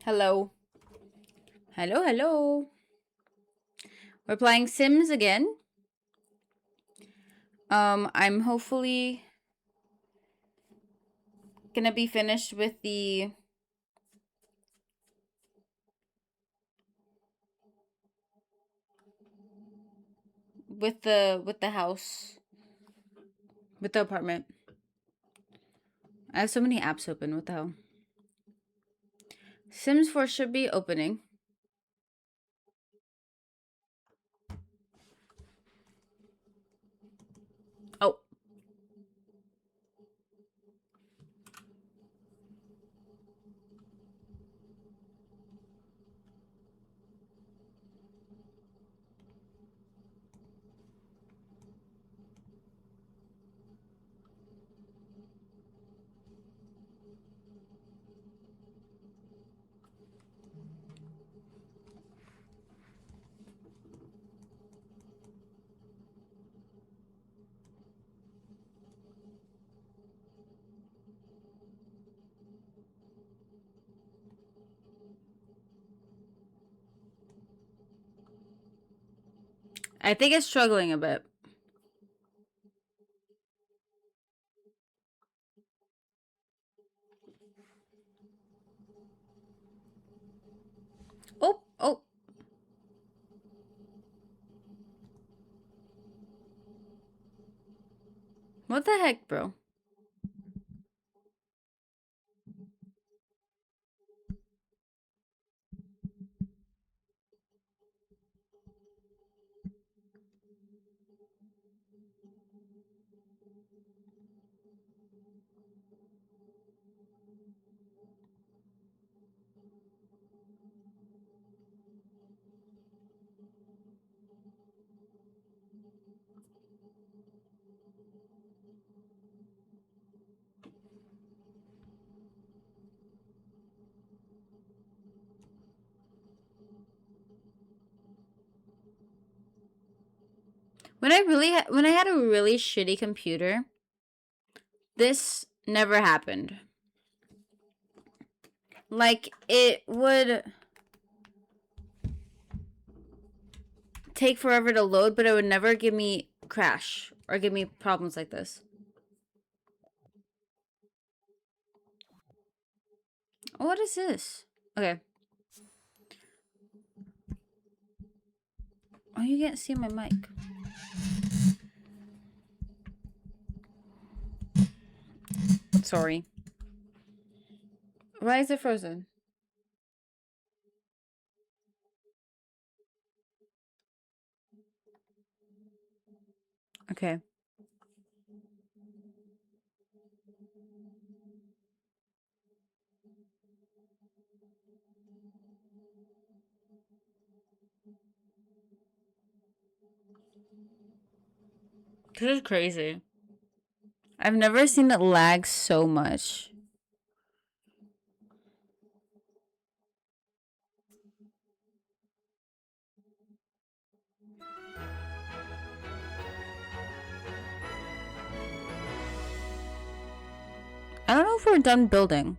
Hello. Hello, hello. We're playing Sims again. I'm hopefully gonna be finished with the with the house. With the apartment. I have so many apps open, what the hell? Sims 4 should be opening. Oh. I think it's struggling a bit. Oh, oh. What the heck, bro? When I had a really shitty computer, this never happened. Like, it would take forever to load, but it would never give me crash or give me problems like this. What is this? Okay. Oh, you can't see my mic. Sorry. Why is it frozen? Okay. This is crazy. I've never seen it lag so much. I don't know if we're done building.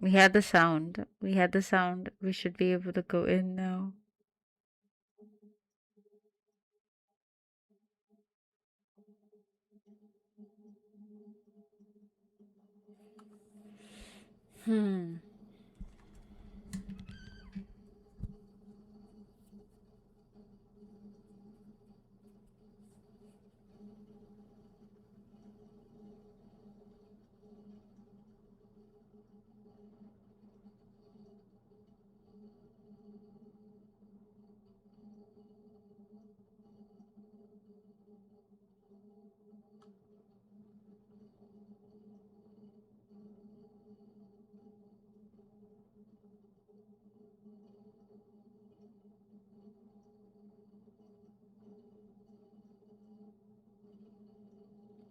We had the sound. We had the sound. We should be able to go in now. Hmm.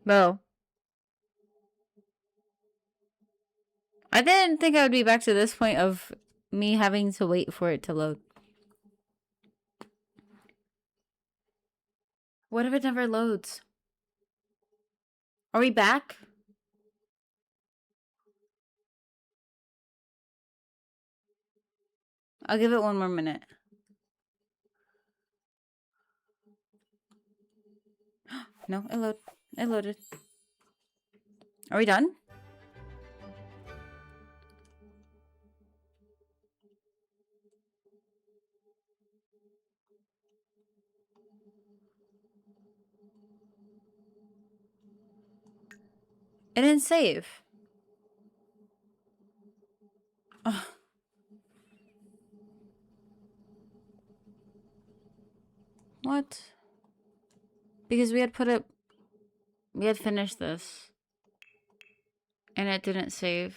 Well, I didn't think I would be back to this point of me having to wait for it to load. What if it never loads? Are we back? I'll give it one more minute. No, it loaded. Are we done? It didn't save. Oh. What? Because we had finished this. And it didn't save.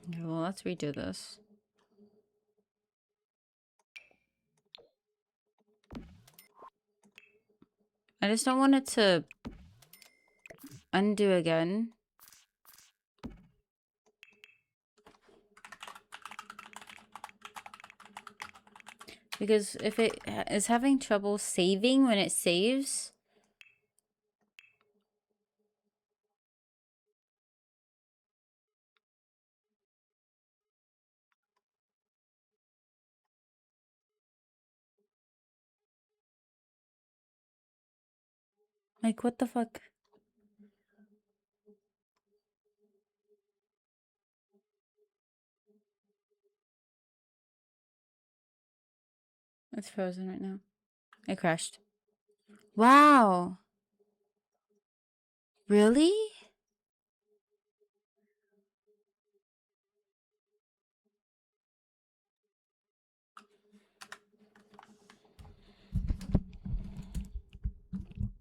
Okay, well, let's redo this. I just don't want it to undo again. Because if it is having trouble saving when it saves... Like, what the fuck? It's frozen right now. It crashed. Wow. Really?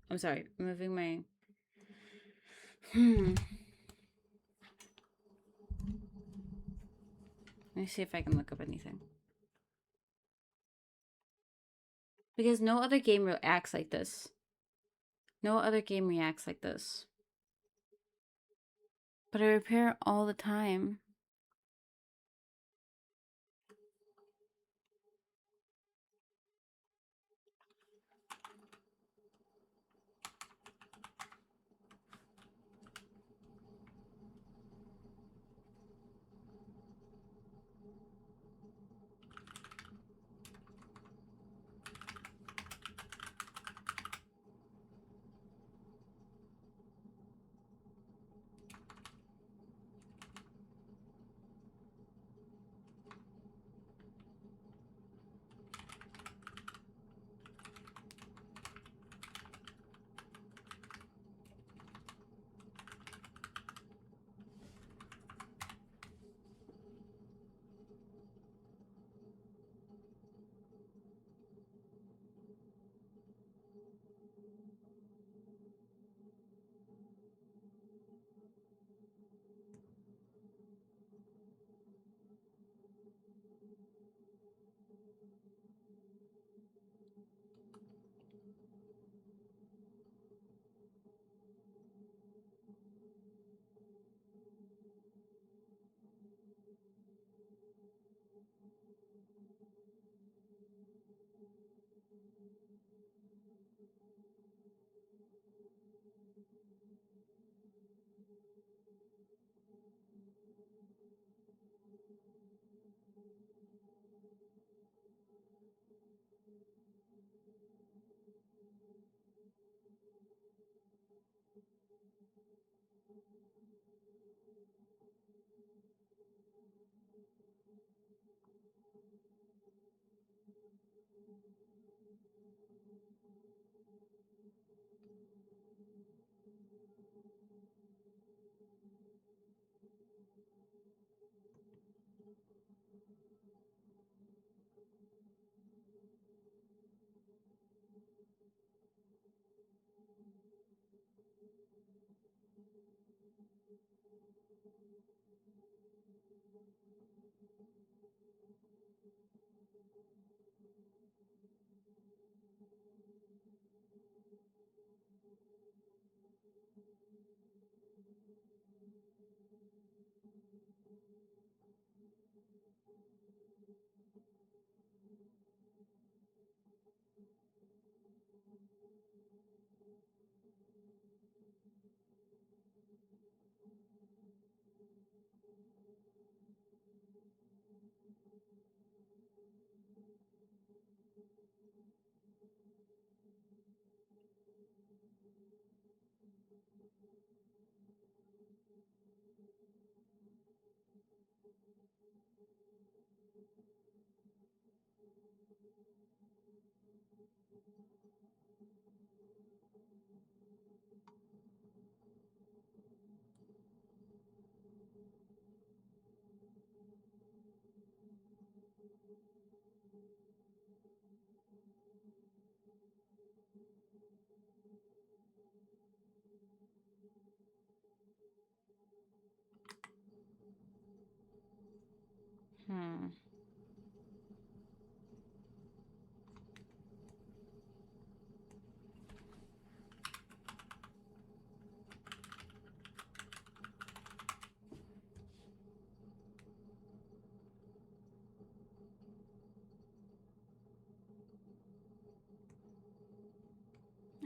I'm sorry. Moving my... Let me see if I can look up anything. Because no other game reacts like this. No other game reacts like this. But I repair all the time.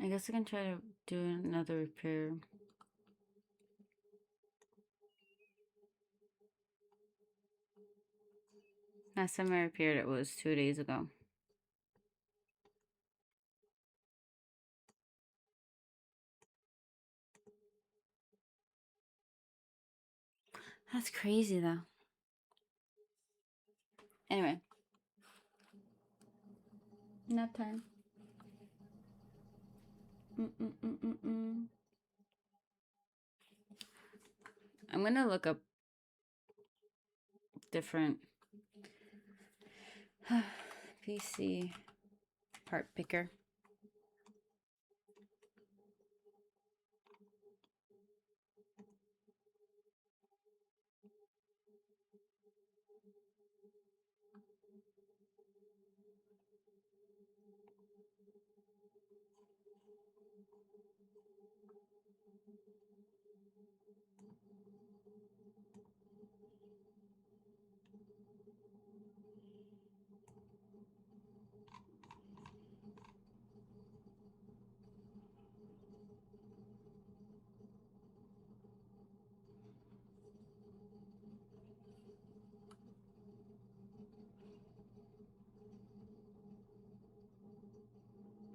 I guess I can try to do another repair. Last time I repaired it was 2 days ago. That's crazy though. Anyway. Nap time. I'm gonna look up different PC part picker.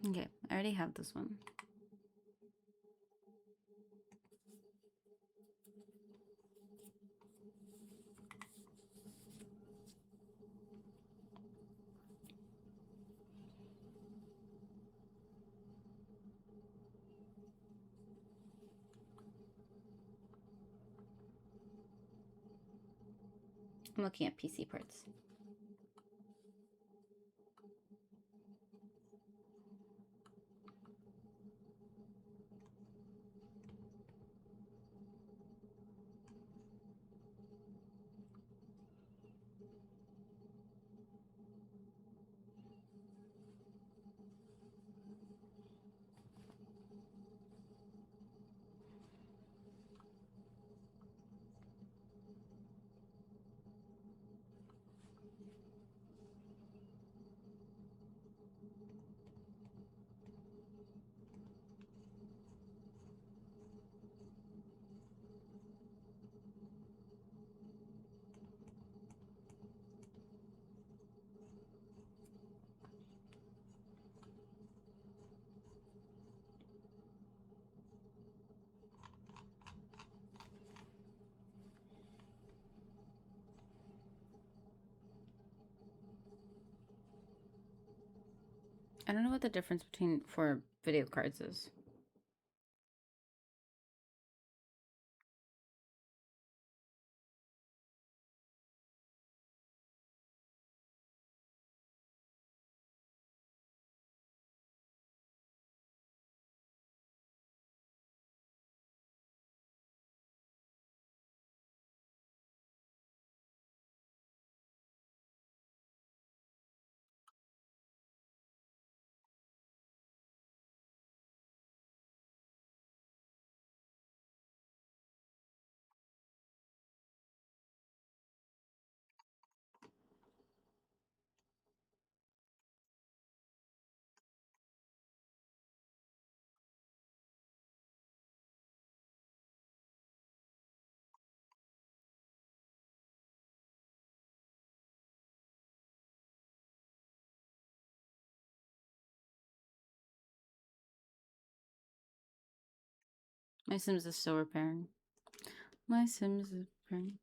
Okay, I already have this one. I'm looking at PC parts. I don't know what the difference between for video cards is. My Sims is still repairing. My Sims is repairing.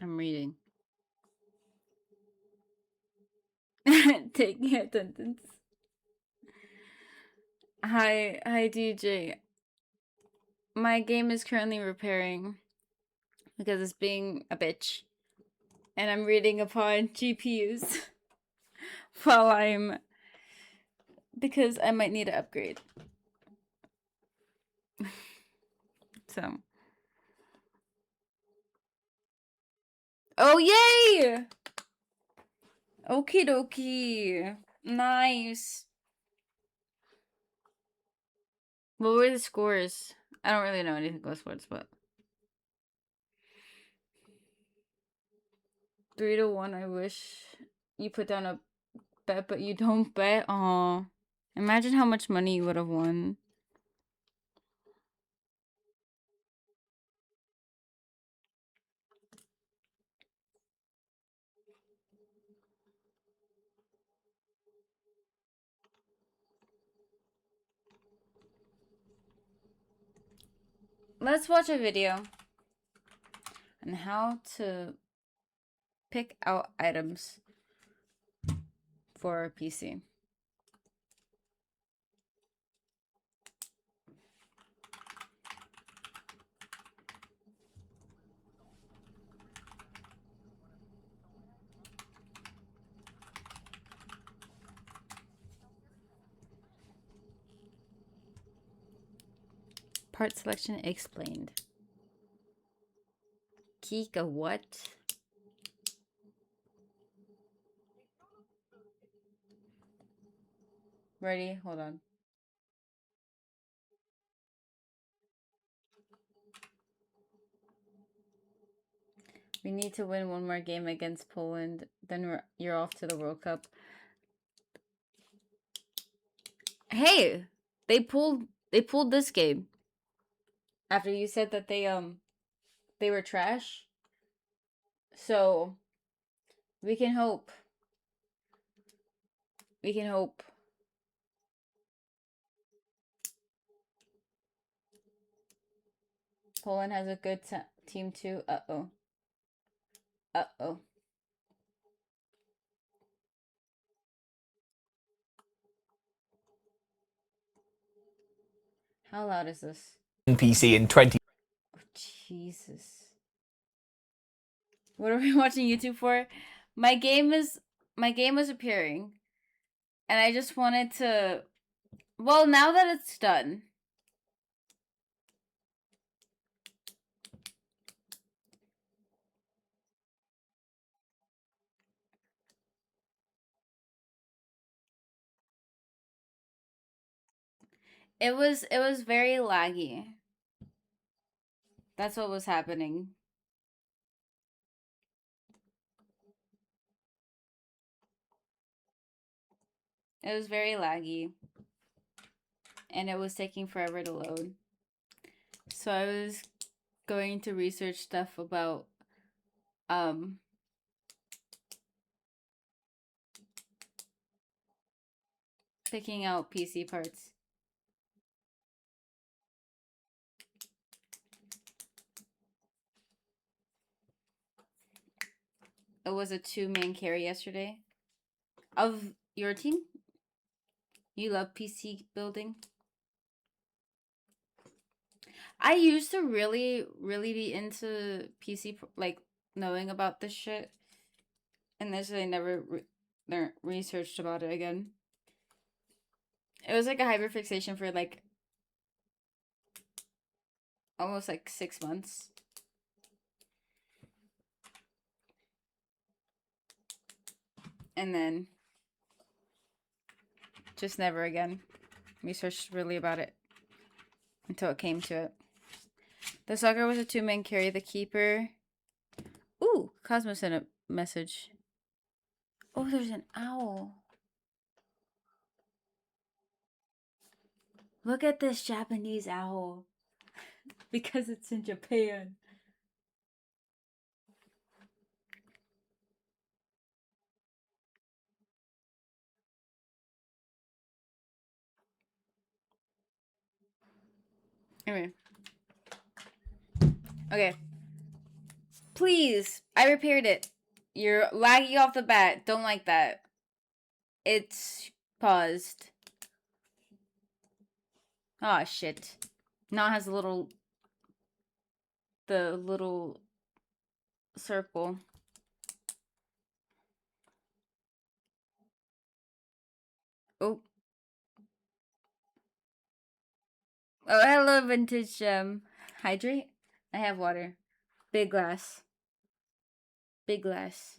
I'm reading. Taking attendance. Hi, DJ. My game is currently repairing because it's being a bitch. And I'm reading upon GPUs while because I might need to upgrade. So. Oh, yay! Okie dokie. Nice. What were the scores? I don't really know anything about sports, but 3-1. I wish you put down a bet, but you don't bet. Aw. Imagine how much money you would have won. Let's watch a video on how to pick out items for a PC. Part selection explained. Kika, what? Ready? Hold on. We need to win one more game against Poland. Then you're off to the World Cup. Hey, they pulled this game after you said that they were trash. So we can hope. We can hope. Poland has a good team too. Uh-oh. Uh-oh. How loud is this? PC in 20. Oh, Jesus. What are we watching YouTube for? My game was appearing. And I just wanted to, well, now that it's done. It was very laggy. That's what was happening. It was very laggy. And it was taking forever to load. So I was going to research stuff about picking out PC parts. It was a 2-man carry yesterday. Of your team? You love PC building? I used to really be into PC, like, knowing about this shit. And this, I never researched about it again. It was like a hyperfixation for like almost like 6 months. And then just never again researched really about it until it came to it. The soccer was a 2-man carry. The keeper. Ooh, Cosmo sent a message. Oh, there's an owl. Look at this Japanese owl. Because it's in Japan. Anyway. Okay. Please. I repaired it. You're lagging off the bat. Don't like that. It's paused. Oh, shit. Now it has a little... The little... circle. Oh. Oh, hello, vintage, hydrate? I have water. Big glass. Big glass.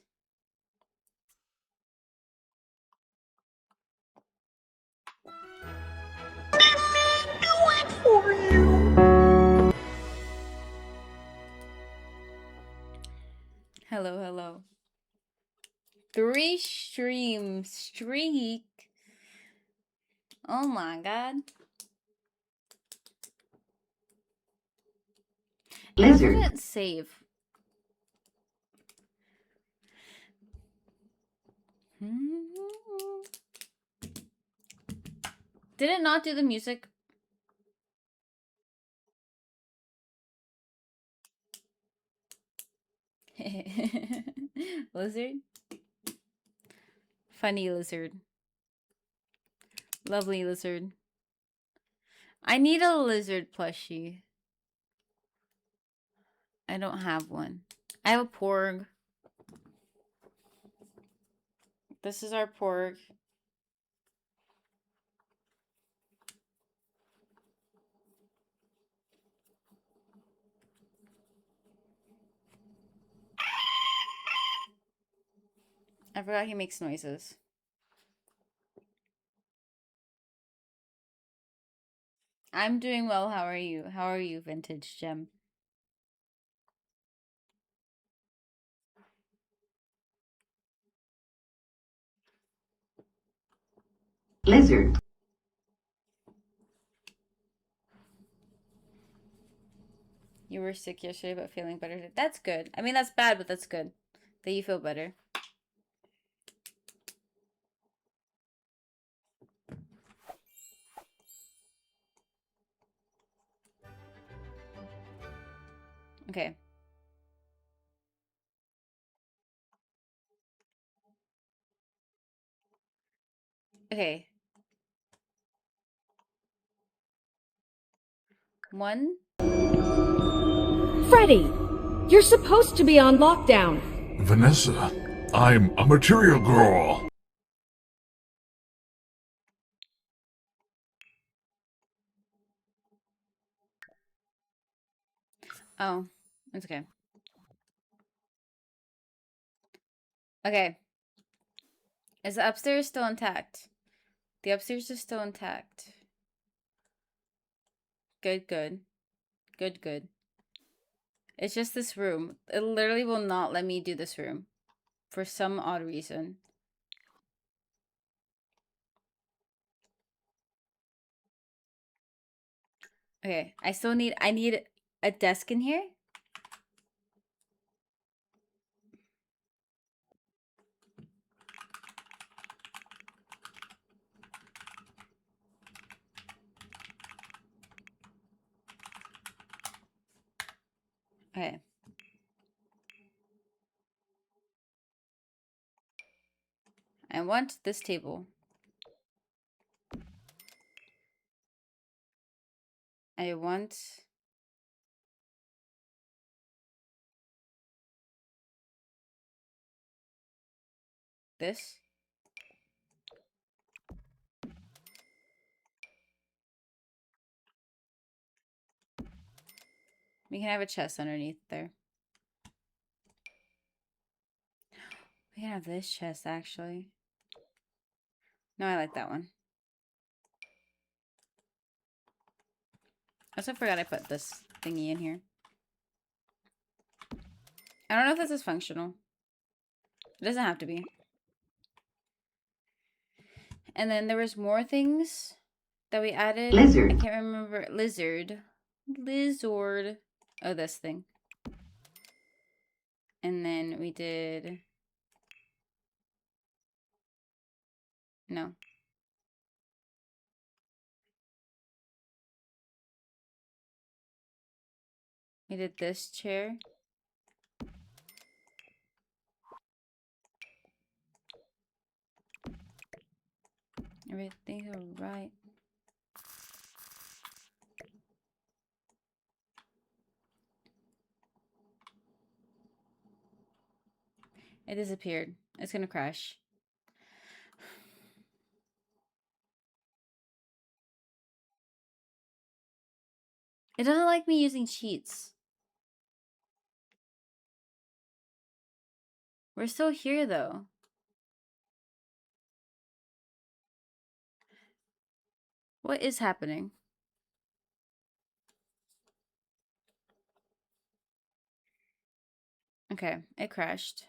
For you. Hello, hello. 3 stream streak. Oh my god. Lizard. I didn't save. Did it not do the music? Lizard? Funny lizard. Lovely lizard. I need a lizard plushie. I don't have one. I have a porg. This is our porg. I forgot he makes noises. I'm doing well. How are you? How are you, Vintage Gem? Lizard. You were sick yesterday, but feeling better today. That's good. I mean, that's bad, but that's good. That you feel better. Okay. Okay. 1. Freddy, you're supposed to be on lockdown. Vanessa, I'm a material girl. Oh, it's okay. Okay. Is the upstairs still intact? The upstairs is still intact. Good, good. Good, good. It's just this room. It literally will not let me do this room. For some odd reason. Okay, I need a desk in here. Okay. I want this table. I want this. We can have a chest underneath there. We can have this chest, actually. No, I like that one. I also forgot I put this thingy in here. I don't know if this is functional. It doesn't have to be. And then there was more things. that we added. Lizard. I can't remember. Lizard. Oh, this thing. And then we did. No. We did this chair. Everything's alright. It disappeared. It's gonna crash. It doesn't like me using cheats. We're still here though. What is happening? Okay, it crashed.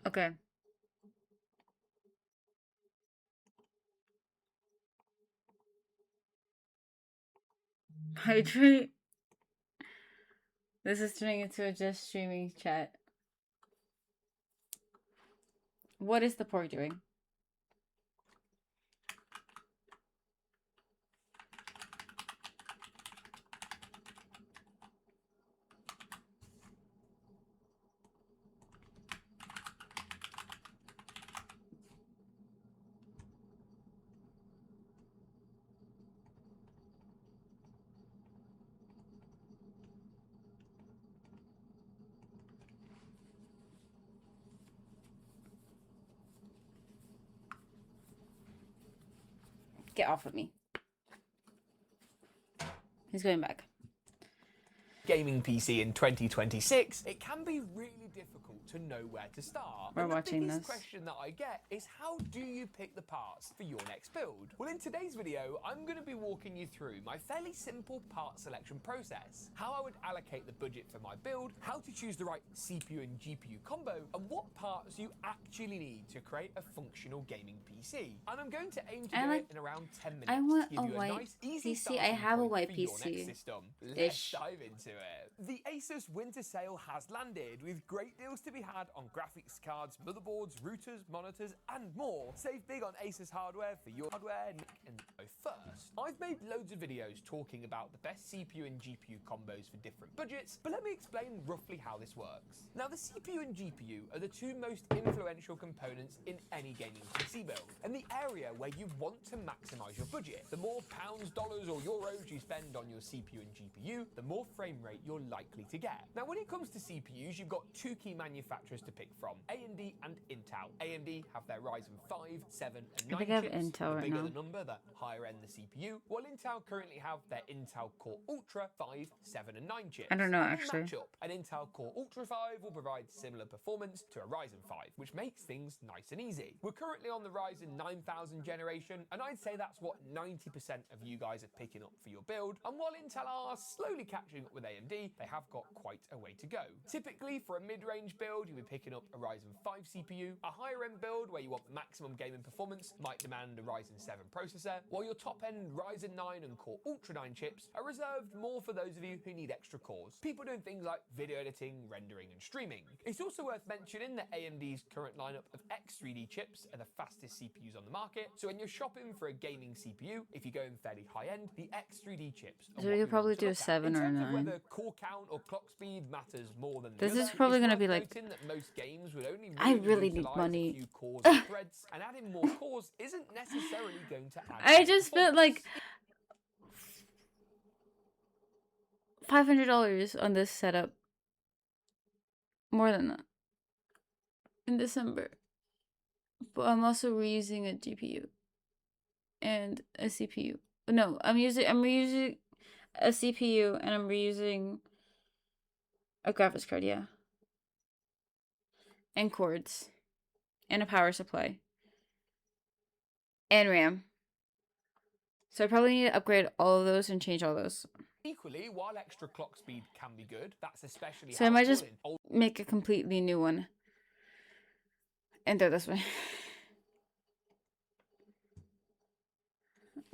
Okay. Hydrate. This is turning into a just streaming chat. What is the pork doing? Get off of me. He's going back. Gaming PC in 2026, it can be really difficult to know where to start. We're And the watching biggest this. question that I get is, how do you pick the parts for your next build? Well, in today's video, I'm going to be walking you through my fairly simple part selection process, how I would allocate the budget for my build, how to choose the right CPU and GPU combo, and what parts you actually need to create a functional gaming PC. And I'm going to aim to do it in around 10 minutes. I want to give a you white nice, easy PC. I starting have a point white for your PC. next system. Let's Ish. dive into it. The Asus winter sale has landed, with great deals to be had on graphics cards, motherboards, routers, monitors, and more. Save big on Asus hardware for your hardware, Nick and go first. I've made loads of videos talking about the best CPU and GPU combos for different budgets, but let me explain roughly how this works. Now, the CPU and GPU are the two most influential components in any gaming PC build, and the area where you want to maximize your budget. The more pounds, dollars, or euros you spend on your CPU and GPU, the more frame rate you're likely to get. Now, when it comes to CPUs, you've got two key manufacturers to pick from, AMD and Intel. AMD have their Ryzen 5, 7, and 9 I think I have chips. Intel The right bigger now. the number, the higher end the CPU, while Intel currently have their Intel Core Ultra 5, 7, and 9 chips. I don't know, And they actually. match up. An Intel Core Ultra 5 will provide similar performance to a Ryzen 5, which makes things nice and easy. We're currently on the Ryzen 9000 generation, and I'd say that's what 90% of you guys are picking up for your build. And while Intel are slowly catching up with AMD, they have got quite a way to go. Typically, for a mid-range build, you'll be picking up a Ryzen 5 CPU. A higher-end build, where you want maximum gaming performance, might demand a Ryzen 7 processor, while your top-end Ryzen 9 and Core Ultra 9 chips are reserved more for those of you who need extra cores. People doing things like video editing, rendering, and streaming. It's also worth mentioning that AMD's current lineup of X3D chips are the fastest CPUs on the market, so when you're shopping for a gaming CPU, if you're going fairly high-end, the X3D chips are So what we you could probably want to do a look at. 7 or a In terms of 9. whether core count or clock speed matters more than the This other, is probably it's gonna worth be like- noting that most games would only I really really need utilize money. a few cores and threads, and adding more cores isn't necessarily going to add I more just felt like performance. $500 on this setup. More than that. In December. But I'm also reusing a GPU and a CPU. No, I'm reusing a CPU and I'm reusing a graphics card, yeah. And cords. And a power supply. And RAM. So I probably need to upgrade all of those and change all those. Equally, while extra clock speed can be good, that's especially So I might just helpful in old make a completely new one. And throw this one.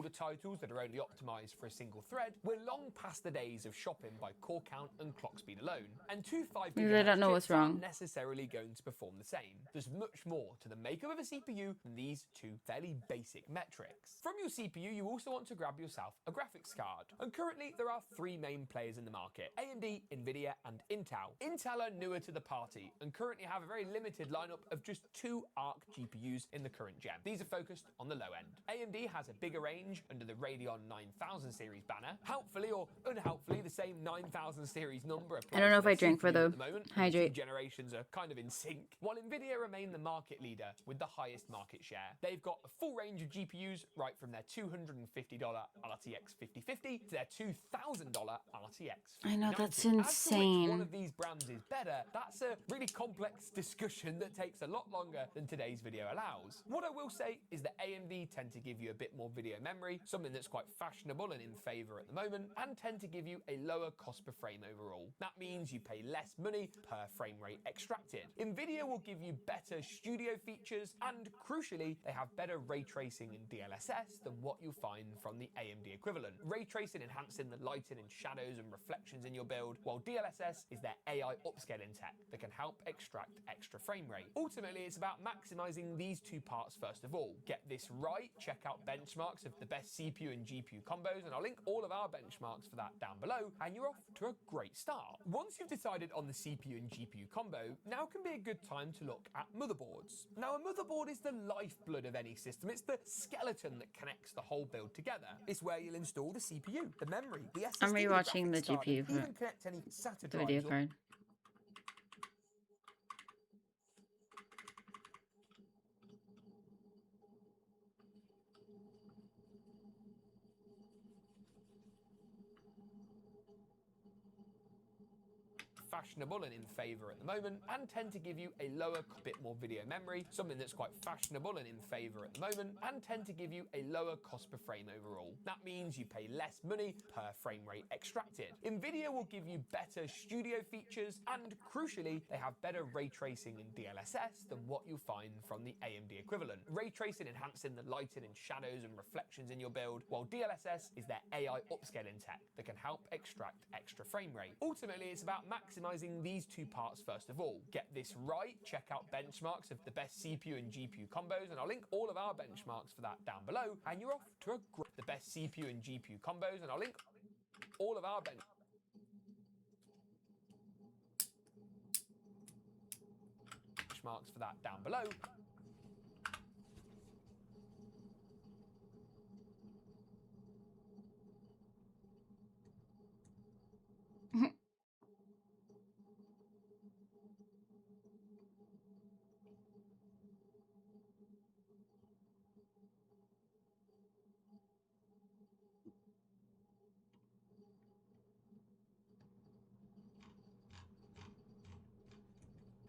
the titles that are only optimized for a single thread. We're long past the days of shopping by core count and clock speed alone, and two 5 Because I don't know GHz what's chips aren't wrong. necessarily going to perform the same. There's much more to the makeup of a CPU than these two fairly basic metrics. From your CPU, you also want to grab yourself a graphics card, and currently there are three main players in the market: AMD, Nvidia, and Intel. Intel are newer to the party and currently have a very limited lineup of just two Arc GPUs in the current gen. These are focused on the low end. AMD has a bigger range under the Radeon 9000 series banner. Helpfully or unhelpfully, the same 9000 series number applies I don't know to if their I drank for CPU the at the moment. The two hydrate. generations are kind of in sync, while Nvidia remain the market leader with the highest market share. They've got a full range of GPUs, right from their $250 RTX 5050 to their $2,000 RTX 5090. I know, that's As to which one insane. of these brands is better, that's a really complex discussion that takes a lot longer than today's video allows. What I will say is that AMD tend to give you a bit more video memory, something that's quite fashionable and in favour at the moment, and tend to give you a lower cost per frame overall. That means you pay less money per frame rate extracted. Nvidia will give you better studio features, and crucially, they have better ray tracing and DLSS than what you'll find from the AMD equivalent. Ray tracing enhancing the lighting and shadows and reflections in your build, while DLSS is their AI upscaling tech that can help extract extra frame rate. Ultimately, it's about maximizing these two parts first of all. Get this right, check out benchmarks of the best CPU and GPU combos, and I'll link all of our benchmarks for that down below, and you're off to a great start. Once you've decided on the CPU and GPU combo, now can be a good time to look at motherboards. Now, a motherboard is the lifeblood of any system. It's the skeleton that connects the whole build together. It's where you'll install the CPU, the memory, the SSD, I'm rewatching the graphics card, GPU and for even connect any SATA the video drives or card. fashionable and in favour at the moment, and tend to give you a lower bit more video memory, something that's quite fashionable and in favour at the moment, and tend to give you a lower cost per frame overall. That means you pay less money per frame rate extracted. Nvidia will give you better studio features, and crucially, they have better ray tracing and DLSS than what you'll find from the AMD equivalent. Ray tracing enhancing the lighting and shadows and reflections in your build, while DLSS is their AI upscaling tech that can help extract extra frame rate. Ultimately, it's about maximizing these two parts first of all. Get this right, check out benchmarks of the best CPU and GPU combos, and I'll link all of our benchmarks for that down below, and you're off to the best CPU and GPU combos, and I'll link all of our benchmarks for that down below.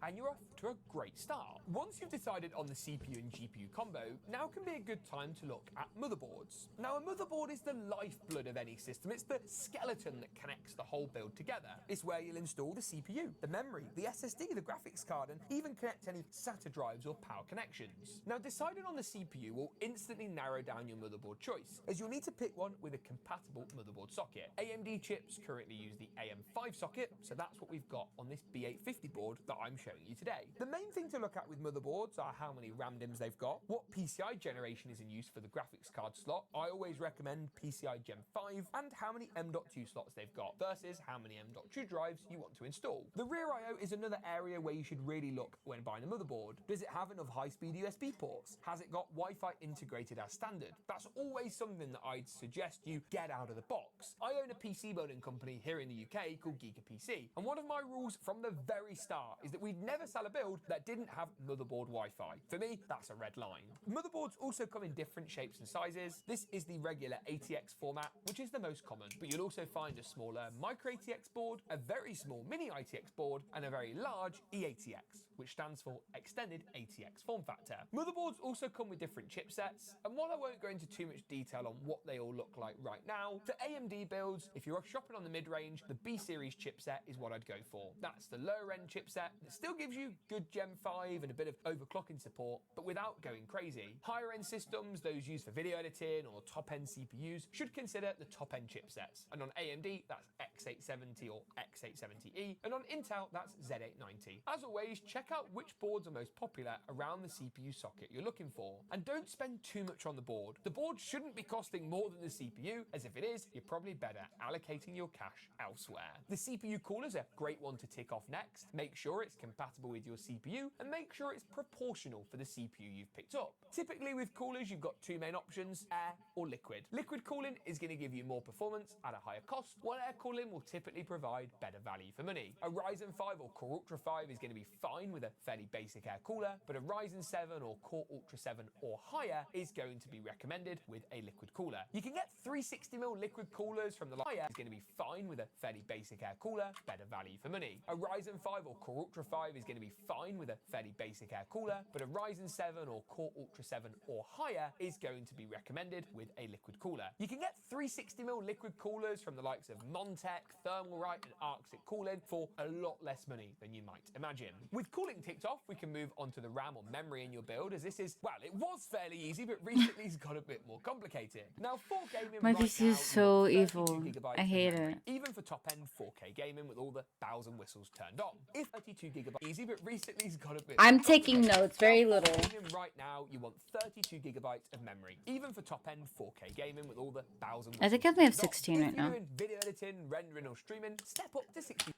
And you're off to a great start. Once you've decided on the CPU and GPU combo, now can be a good time to look at motherboards. Now, a motherboard is the lifeblood of any system. It's the skeleton that connects the whole build together. It's where you'll install the CPU, the memory, the SSD, the graphics card, and even connect any SATA drives or power connections. Now, deciding on the CPU will instantly narrow down your motherboard choice, as you'll need to pick one with a compatible motherboard socket. AMD chips currently use the AM5 socket, so that's what we've got on this B850 board that I'm showing showing you today. The main thing to look at with motherboards are how many RAM DIMMs they've got, what PCI generation is in use for the graphics card slot. I always recommend PCI Gen 5, and how many M.2 slots they've got versus how many M.2 drives you want to install. The rear I/O is another area where you should really look when buying a motherboard. Does it have enough high-speed USB ports? Has it got Wi-Fi integrated as standard? That's always something that I'd suggest you get out of the box. I own a PC building company here in the UK called Giga PC, and one of my rules from the very start is that we'd never sell a build that didn't have motherboard Wi-Fi. For me, that's a red line. Motherboards also come in different shapes and sizes. This is the regular ATX format, which is the most common, but you'll also find a smaller micro ATX board, a very small mini ITX board, and a very large eATX, which stands for Extended ATX Form Factor. Motherboards also come with different chipsets, and while I won't go into too much detail on what they all look like right now, for AMD builds, if you're shopping on the mid-range, the B-series chipset is what I'd go for. That's the lower-end chipset that still gives you good Gen 5 and a bit of overclocking support, but without going crazy. Higher-end systems, those used for video editing or top-end CPUs, should consider the top-end chipsets. And on AMD, that's X870 or X870E, and on Intel, that's Z890. As always, check out which boards are most popular around the CPU socket you're looking for, and don't spend too much on the board. The board shouldn't be costing more than the CPU, as if it is, you're probably better allocating your cash elsewhere. The CPU cooler's a great one to tick off next. Make sure it's compatible with your CPU, and make sure it's proportional for the CPU you've picked up. Typically with coolers, you've got two main options, air or liquid. Liquid cooling is going to give you more performance at a higher cost, while air cooling will typically provide better value for money. A Ryzen 5 or Core Ultra 5 is going to be fine with a fairly basic air cooler, but a Ryzen 7 or Core Ultra 7 or higher is going to be recommended with a liquid cooler. You can get 360mm liquid coolers from the higher is going to be fine with a fairly basic air cooler, better value for money. A Ryzen 5 or Core Ultra 5 is going to be fine with a fairly basic air cooler, but a Ryzen 7 or Core Ultra 7 or higher is going to be recommended with a liquid cooler. You can get 360mm liquid coolers from the likes of Montech, Thermalright and Arctic Cooling for a lot less money than you might imagine. With cooling ticked off, we can move on to the RAM or memory in your build, as this is, well, it was fairly easy, but recently it's got a bit more complicated. Now, 4K gaming My right PC now, is so you want 32 evil. gigabytes I of hate memory, it. even for top-end 4K gaming with all the bells and whistles turned on. If 32 gigabytes easy, but recently it's got a bit I'm more taking complicated. notes, very Now, 4K little. gaming right now, you want 32 gigabytes of memory, even for top-end 4K gaming with all the bells and whistles. I think I only have turned on. 16 If right you're now. doing video editing, rendering or streaming, step up to 60.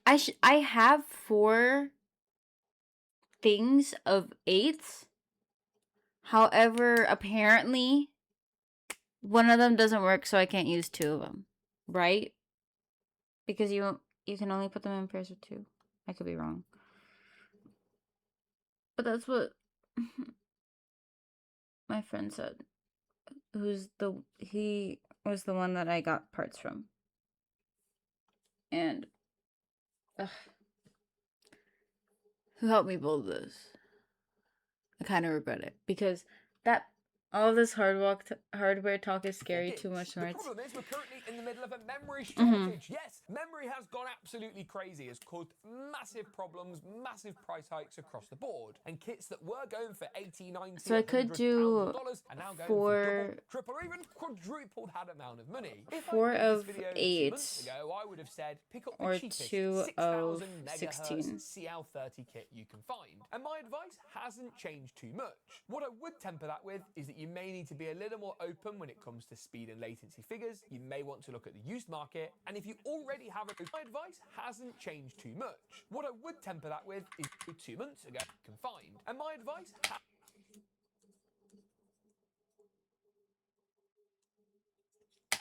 I have 4 things of 8. However, apparently one of them doesn't work, so I can't use 2 of them. Right? Because you can only put them in pairs of 2. I could be wrong. But that's what my friend said. He was the one that I got parts from. And who helped me build this? I kind of regret it because all this hardware talk is scary too much. The problem is we're currently in the middle of a memory Mm-hmm. shortage. Yes, memory has gone absolutely crazy. It's caused massive problems, massive price hikes across the board. And kits that were going for 80, 90, So I could do dollars are now going 4 for double, triple, or even quadrupled that amount of money. If 4 I made of this video 8 2 months ago, I would have said pick up the or cheapest 2 of 6000 megahertz 16. CL30 kit you can find. And my advice hasn't changed too much. What I would temper that with is that you may need to be a little more open when it comes to speed and latency figures. You may want to look at the used market, and if you already have my advice hasn't changed too much. What I would temper that with is 2 months ago you can find. And my advice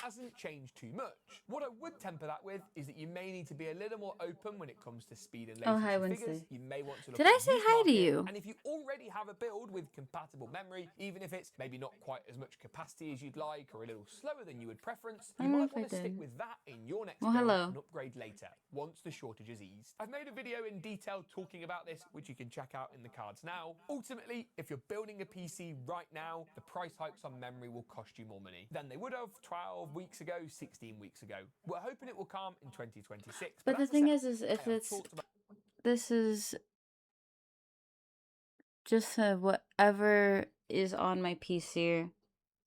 hasn't changed too much. What I would temper that with is that you may need to be a little more open when it comes to speed and latency Oh, hi, figures. Wednesday. You may want to look Did at I the say used hi to market, you? and if you already have a build with compatible memory, even if it's maybe not quite as much capacity as you'd like or a little slower than you would preference, I you don't know might if I want to stick did. with that in your next Well, build hello. and upgrade later once the shortage is eased. I've made a video in detail talking about this, which you can check out in the cards now. Ultimately, if you're building a PC right now, the price hikes on memory will cost you more money than they would have 12 weeks ago, 16 weeks ago. We're hoping it will come in 2026. But the as I thing said, is if I have it's talked about this is just whatever is on my PC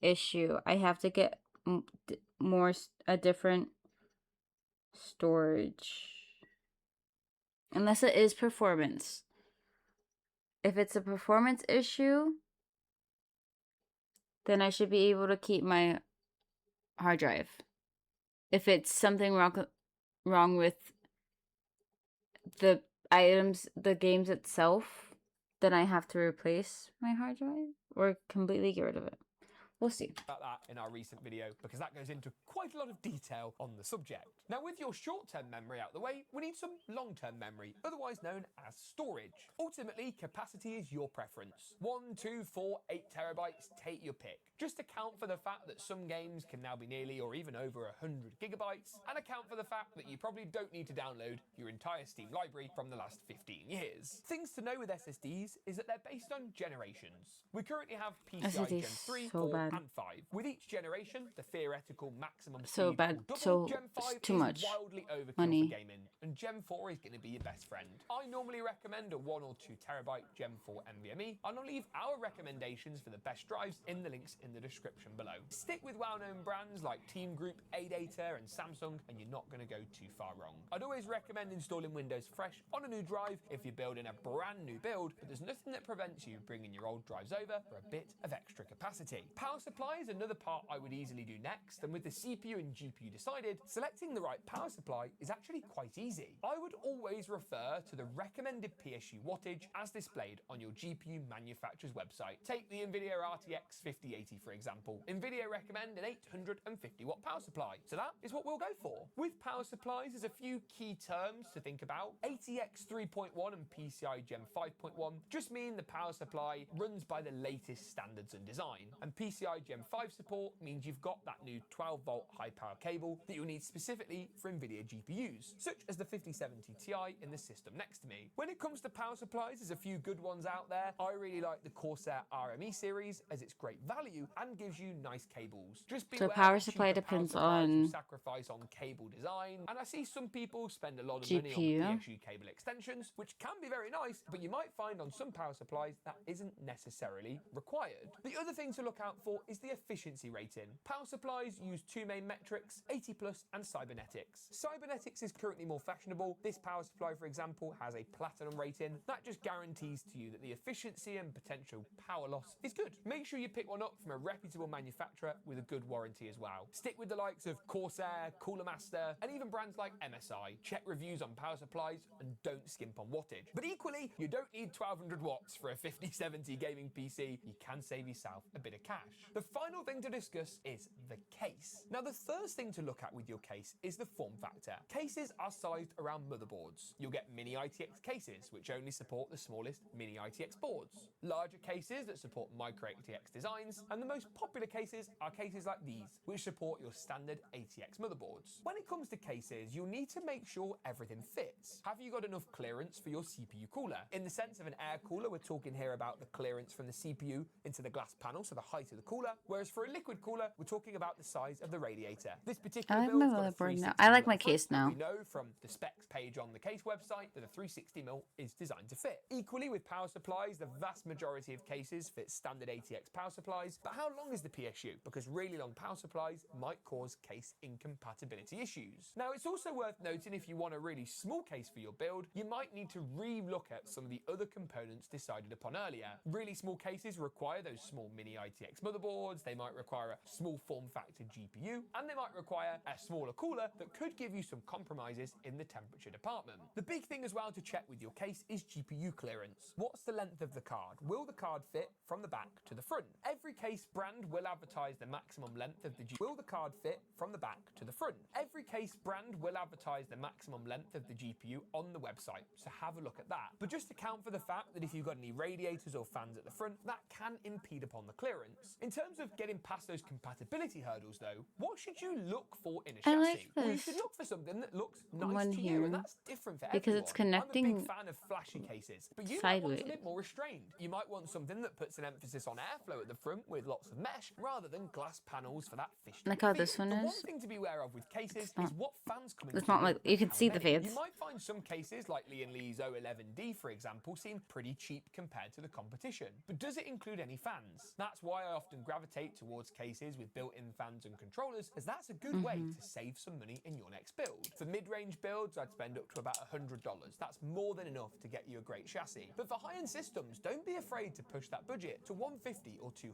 issue. I have to get a different storage, unless it is performance. If it's a performance issue, then I should be able to keep my hard drive. If it's something wrong with the items, the games itself, then I have to replace my hard drive or completely get rid of it. We'll see. About that in our recent video, because that goes into quite a lot of detail on the subject. Now, with your short-term memory out the way, we need some long-term memory, otherwise known as storage. Ultimately, capacity is your preference. 1, 2, 4, 8 terabytes, take your pick. Just account for the fact that some games can now be nearly or even over 100 gigabytes, and account for the fact that you probably don't need to download your entire Steam library from the last 15 years. Things to know with SSDs is that they're based on generations. We currently have PCI Gen 3, 4, and 5. With each generation, the theoretical maximum speed will double. Gen 5 too is much wildly overkill money for gaming, and Gen 4 is going to be your best friend. I normally recommend a 1 or 2 terabyte Gen 4 NVMe, and I'll leave our recommendations for the best drives in the links in the description below. Stick with well-known brands like Team Group, ADATA, and Samsung, and you're not going to go too far wrong. I'd always recommend installing Windows Fresh on a new drive if you're building a brand new build, but there's nothing that prevents you bringing your old drives over for a bit of extra capacity. Power supply is another part I would easily do next, and with the CPU and GPU decided, selecting the right power supply is actually quite easy. I would always refer to the recommended PSU wattage as displayed on your GPU manufacturer's website. Take the NVIDIA RTX 5080 for example. NVIDIA recommend an 850 watt power supply, so that is what we'll go for. With power supplies, there's a few key terms to think about. ATX 3.1 and PCI Gen 5.1 just mean the power supply runs by the latest standards and design, and PCI Gen 5 support means you've got that new 12-volt high-power cable that you'll need specifically for NVIDIA GPUs, such as the 5070 Ti in the system next to me. When it comes to power supplies, there's a few good ones out there. I really like the Corsair RME series as it's great value and gives you nice cables. Just beware so power supply depends on sacrifice on cable design, and I see some people spend a lot of money on PSU cable extensions, which can be very nice, but you might find on some power supplies that isn't necessarily required. The other thing to look out for is the efficiency rating. Power supplies use two main metrics, 80 plus and cybernetics. Cybernetics is currently more fashionable. This power supply, for example, has a platinum rating. That just guarantees to you that the efficiency and potential power loss is good. Make sure you pick one up from a reputable manufacturer with a good warranty as well. Stick with the likes of Corsair, Cooler Master, and even brands like MSI. Check reviews on power supplies and don't skimp on wattage. But equally, you don't need 1200 watts for a 5070 gaming PC. You can save yourself a bit of cash. The final thing to discuss is the case. Now, the first thing to look at with your case is the form factor. Cases are sized around motherboards. You'll get mini ITX cases, which only support the smallest mini ITX boards, larger cases that support micro ATX designs, and the most popular cases are cases like these, which support your standard ATX motherboards. When it comes to cases, you'll need to make sure everything fits. Have you got enough clearance for your CPU cooler? In the sense of an air cooler, we're talking here about the clearance from the CPU into the glass panel, so the height of the cooler, whereas for a liquid cooler, we're talking about the size of the radiator. This particular I like build's my got a motherboard now. 360 I like my front, case and now. we know from the specs page on the case website that a 360mm is designed to fit. Equally with power supplies, the vast majority of cases fit standard ATX power supplies, but how long is the PSU? Because really long power supplies might cause case incompatibility issues. Now, it's also worth noting if you want a really small case for your build, you might need to re-look at some of the other components decided upon earlier. Really small cases require those small mini ITX motherboards, they might require a small form factor GPU, and they might require a smaller cooler that could give you some compromises in the temperature department. The big thing as well to check with your case is GPU clearance. What's the length of the card? Will the card fit from the back to the front? Every case brand will advertise the maximum length of the GPU. Will the card fit from the back to the front? Every case brand will advertise the maximum length of the GPU on the website, so have a look at that. But just account for the fact that if you've got any radiators or fans at the front, that can impede upon the clearance. In terms of getting past those compatibility hurdles though, what should you look for in a chassis? I like Well, you this should look for something that looks nice one to you, here, and that's different for because everyone. it's connecting I'm a big fan of flashy cases, but you might want sideways. something more restrained. You might want something that puts an emphasis on airflow at the front with lots of mesh, rather than glass panels for that fish. Like how this one The one is. thing to be aware of with cases not- is what fans come It's not like you can see the You fans. might find find some cases like Lee & Lee's 011D, for example, seem pretty cheap compared to the competition. But does it include any fans? That's why I often gravitate towards cases with built-in fans and controllers, as that's a good way to save some money in your next build. For mid-range builds, I'd spend up to about $100. That's more than enough to get you a great chassis. But for high-end systems, don't be afraid to push that budget to $150 or $200.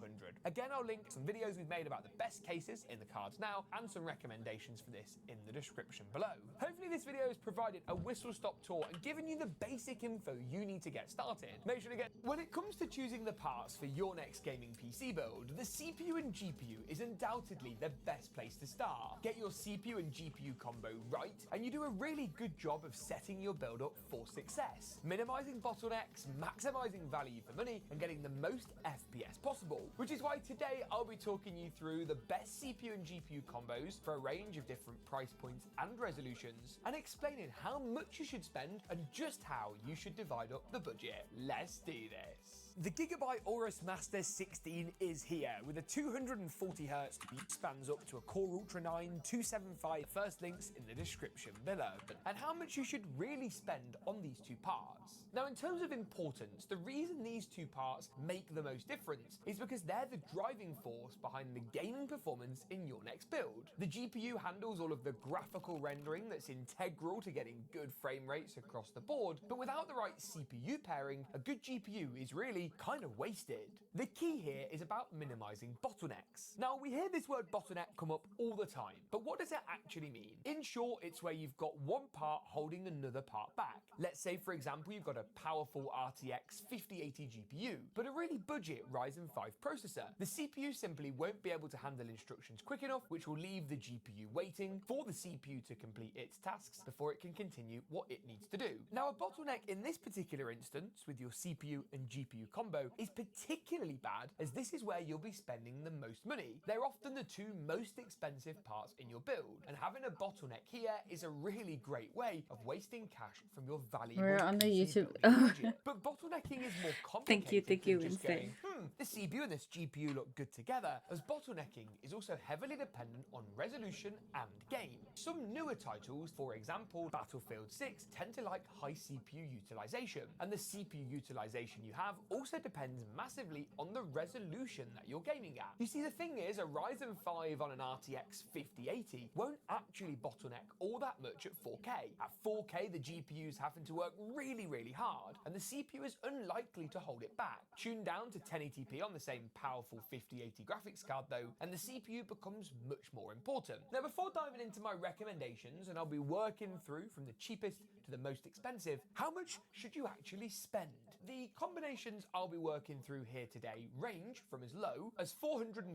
Again, I'll link some videos we've made about the best cases in the cards now, and some recommendations for this in the description below. Hopefully this video has provided a whistle-stop tour and given you the basic info you need to get started. Make sure to get... When it comes to choosing the parts for your next gaming PC build, the CPU and GPU is undoubtedly the best place to start. Get your CPU and GPU combo right, and you do a really good job of setting your build up for success, minimizing bottlenecks, maximizing value for money, and getting the most FPS possible. Which is why today I'll be talking you through the best CPU and GPU combos for a range of different price points and resolutions, and explaining how much you should spend and just how you should divide up the budget. Let's do this. The Gigabyte Aorus Master 16 is here with a 240Hz spans up to a Core Ultra 9 275. First links in the description below. And how much you should really spend on these two parts. Now, in terms of importance, the reason these two parts make the most difference is because they're the driving force behind the gaming performance in your next build. The GPU handles all of the graphical rendering that's integral to getting good frame rates across the board, but without the right CPU pairing, a good GPU is really kind of wasted. The key here is about minimizing bottlenecks. Now, we hear this word bottleneck come up all the time, but what does it actually mean? In short, it's where you've got one part holding another part back. Let's say, for example, you've got a powerful RTX 5080 GPU, but a really budget Ryzen 5 processor. The CPU simply won't be able to handle instructions quick enough, which will leave the GPU waiting for the CPU to complete its tasks before it can continue what it needs to do. Now, a bottleneck in this particular instance with your CPU and GPU combo is particularly bad, as this is where you'll be spending the most money. They're often the two most expensive parts in your build, and having a bottleneck here is a really great way of wasting cash from your valuable We're on the PC YouTube. building budget. But bottlenecking is more complicated Thank you, than just Winston. going, the CPU and this GPU look good together, as bottlenecking is also heavily dependent on resolution and game. Some newer titles, for example Battlefield 6, tend to like high CPU utilization, and the CPU utilization you have also depends massively on the resolution that you're gaming at. You see, the thing is, a Ryzen 5 on an RTX 5080 won't actually bottleneck all that much at 4K. At 4K, the GPU is having to work really hard, and the CPU is unlikely to hold it back. Tune down to 1080p on the same powerful 5080 graphics card though, and the CPU becomes much more important. Now, before diving into my recommendations, and I'll be working through from the cheapest to the most expensive, how much should you actually spend? The combinations I'll be working through here today range from as low as $450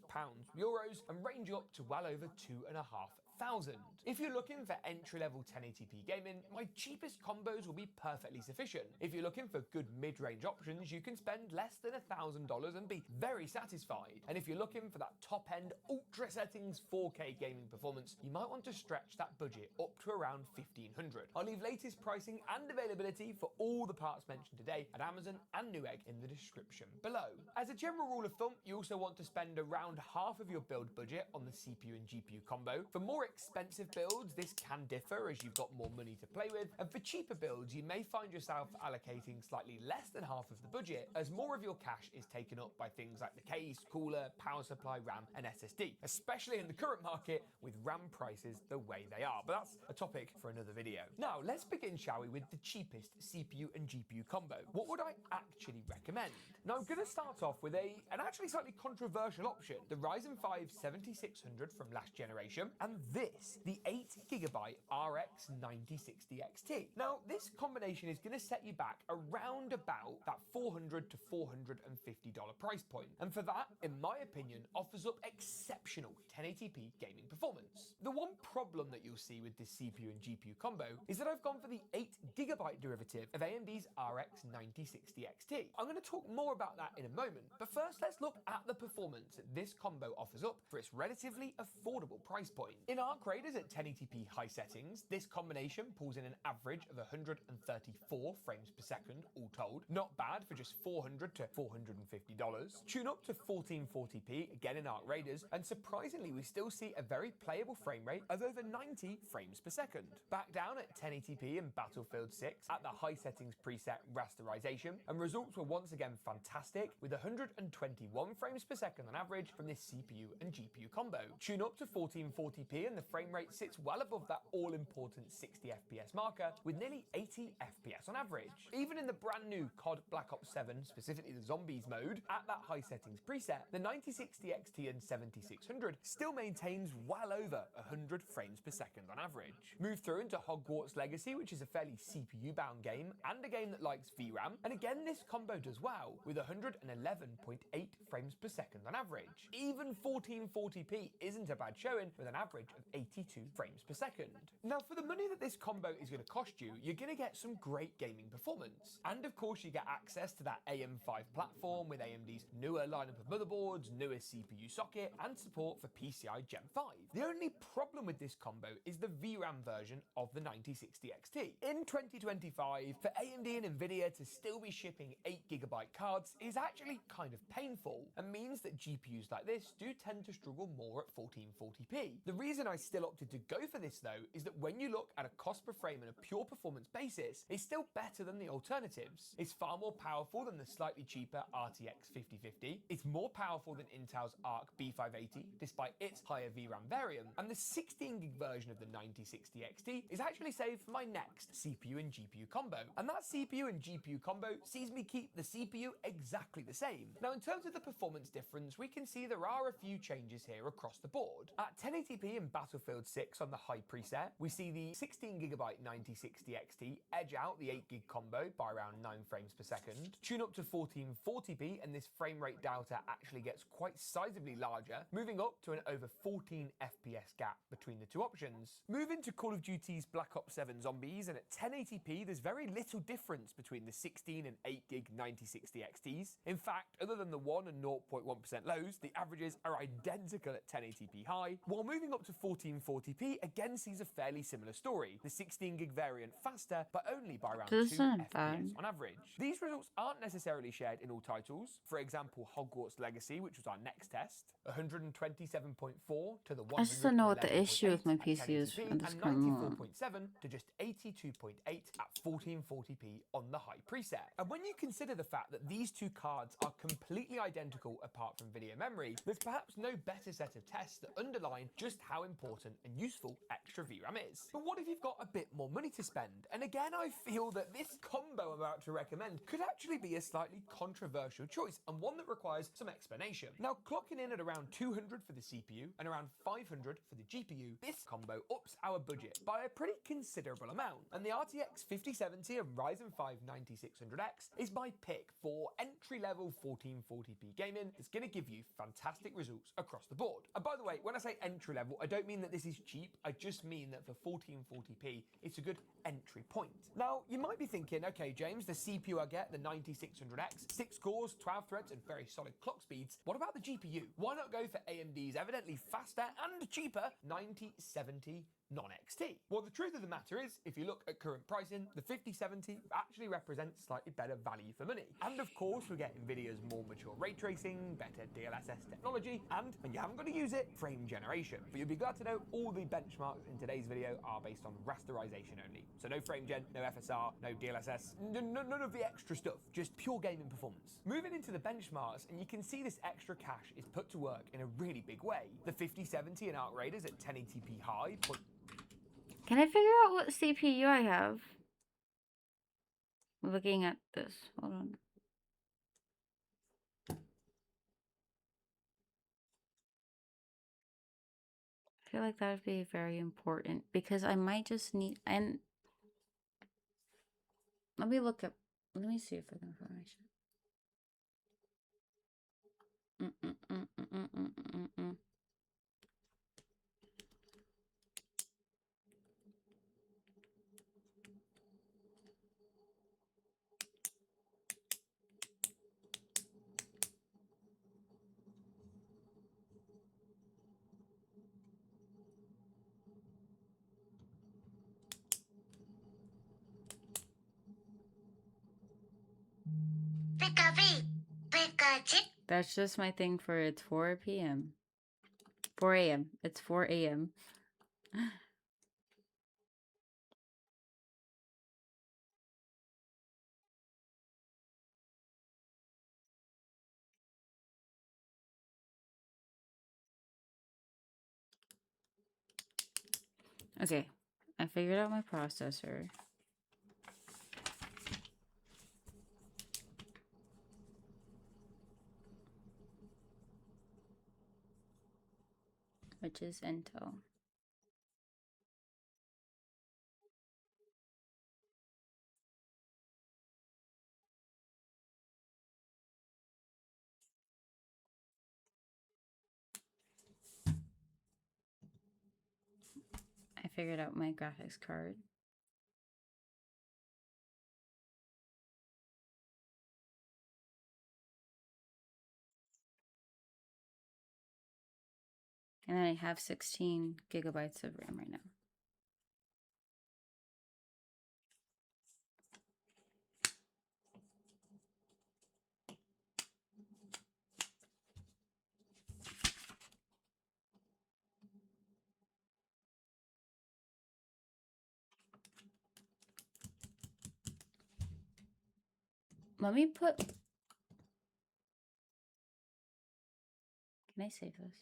pounds euros and range up to well over 2,500. If you're looking for entry-level 1080p gaming, my cheapest combos will be perfectly sufficient. If you're looking for good mid-range options, you can spend less than $1,000 and be very satisfied. And if you're looking for that top-end ultra settings 4K gaming performance, you might want to stretch that budget up to around $1,500. I'll leave latest pricing and availability for all the parts mentioned today at Amazon and Newegg in the description below. As a general rule of thumb, you also want to spend around half of your build budget on the CPU and GPU combo. For more expensive builds, this can differ as you've got more money to play with, and for cheaper builds, you may find yourself allocating slightly less than half of the budget, as more of your cash is taken up by things like the case, cooler, power supply, RAM, and SSD, especially in the current market with RAM prices the way they are. But that's a topic for another video. Now, let's begin, shall we, with the cheapest CPU and GPU combo. What would I actually recommend? Now, I'm going to start off with an actually slightly controversial option, the Ryzen 5 7600 from last generation, and this, the 8GB RX 9060 XT. Now, this combination is going to set you back around about that $400 to $450 price point, and for that, in my opinion, offers up exceptional 1080p gaming performance. The one problem that you'll see with this CPU and GPU combo is that I've gone for the 8GB derivative of AMD's RX 9060 XT. I'm going to talk more about that in a moment, but first let's look at the performance that this combo offers up for its relatively affordable price point. In Arc Raiders at 1080p high settings, this combination pulls in an average of 134 frames per second, all told. Not bad for just $400 to $450. Tune up to 1440p, again in Arc Raiders, and surprisingly we still see a very playable frame rate of over 90 frames per second. Back down at 1080p in Battlefield 6 at the high settings preset rasterization, and results were once again fantastic with 121 frames per second on average from this CPU and GPU combo. Tune up to 1440p and the frame rate sits well above that all-important 60 FPS marker with nearly 80 FPS on average. Even in the brand new COD Black Ops 7, specifically the Zombies mode, at that high settings preset, the 9060 XT and 7600 still maintains well over 100 frames per second on average. Move through into Hogwarts Legacy, which is a fairly CPU-bound game, and a game that likes VRAM, and again this combo does well, with 111.8 frames per second on average. Even 1440p isn't a bad showing, with an average of 82 frames per second. Now for the money that this combo is going to cost you, you're going to get some great gaming performance. And of course you get access to that AM5 platform with AMD's newer lineup of motherboards, newest CPU socket, and support for PCI Gen 5. The only problem with this combo is the VRAM version of the 9060 XT. In 2025, for AMD and Nvidia to still be shipping 8GB cards is actually kind of painful, and means that GPUs like this do tend to struggle more at 1440p. The reason I still opted to go for this though is that when you look at a cost per frame and a pure performance basis, it's still better than the alternatives. It's far more powerful than the slightly cheaper RTX 5050, it's more powerful than Intel's Arc B580 despite its higher VRAM variant, and the 16GB version of the 9060 XT is actually saved for my next CPU and GPU combo. And that CPU and GPU combo sees me keep the CPU exactly the same. Now in terms of the performance difference, we can see there are a few changes here across the board. At 1080p in Battlefield 6 on the high preset, we see the 16GB 9060 XT edge out the 8GB combo by around 9 frames per second. Tune up to 1440p and this frame rate delta actually gets quite sizably larger, moving up to an over 14 FPS gap between the two options. Move into Call of Duty's Black Ops 7 Zombies, and at 1080p there's very little difference between the 16 and 8GB 9060 XTs. In fact, other than the 1 and 0.1% lows, the averages are identical at 1080p high, while moving up to 1440p again sees a fairly similar story. The 16GB variant faster, but only by around 2 FPS on average. These results aren't necessarily shared in all titles. For example, Hogwarts Legacy, which was our next test, 127.4 to the 111.8 I still know what the issue with my PC is and at this current moment. 94.7 to just 82.8 at 1440p on the high preset. And when you consider the fact that these two cards are completely identical apart from video memory, there's perhaps no better set of tests that underline just how important and useful extra VRAM is. But what if you've got a bit more money to spend? And again, I feel that this combo I'm about to recommend could actually be a slightly controversial choice, and one that requires some explanation. Now, clocking in at around 200 for the CPU and around 500 for the GPU, this combo ups our budget by a pretty considerable amount. And the RTX 5070 and Ryzen 5 9600X is my pick for entry-level 1440p gaming that's going to give you fantastic results across the board. And by the way, when I say entry-level, I don't mean that this is cheap, I just mean that for 1440p, it's a good entry point. Now, you might be thinking, okay, James, the CPU I get, the 9600X, 6 cores, 12 threads, and very solid clock speeds. What about the GPU? Why not go for AMD's evidently faster and cheaper 9070 non-XT? Well, the truth of the matter is, if you look at current pricing, the 5070 actually represents slightly better value for money. And of course, we get Nvidia's more mature ray tracing, better DLSS technology, and when you haven't got to use it, frame generation. But you'll be glad to know all the benchmarks in today's video are based on rasterization only. So no frame gen, no FSR, no DLSS, none of the extra stuff, just pure gaming performance. Moving into the benchmarks, and you can see this extra cash is put to work in a really big way. The 5070 in Arc Raiders at 1080p high, Can I figure out what CPU I have? Looking at this. Hold on. I feel like that would be very important because I might just need, and let me look up, let me see if I can find it. That's just my thing for it's 4 p.m. 4 a.m. It's 4 a.m. Okay, I figured out my processor. Which is Intel. I figured out my graphics card. And then I have 16 gigabytes of RAM right now. Let me put... Can I save this?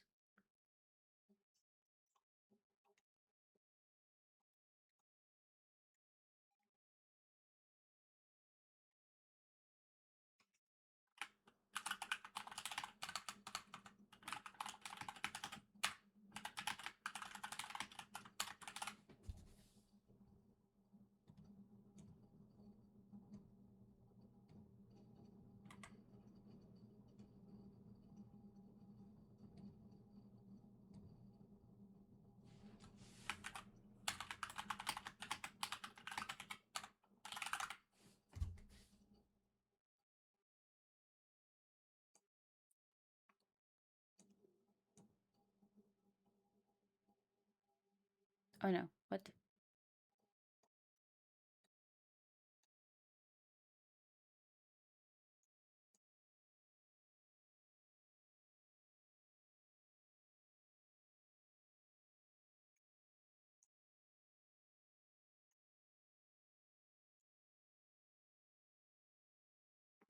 Oh no, what?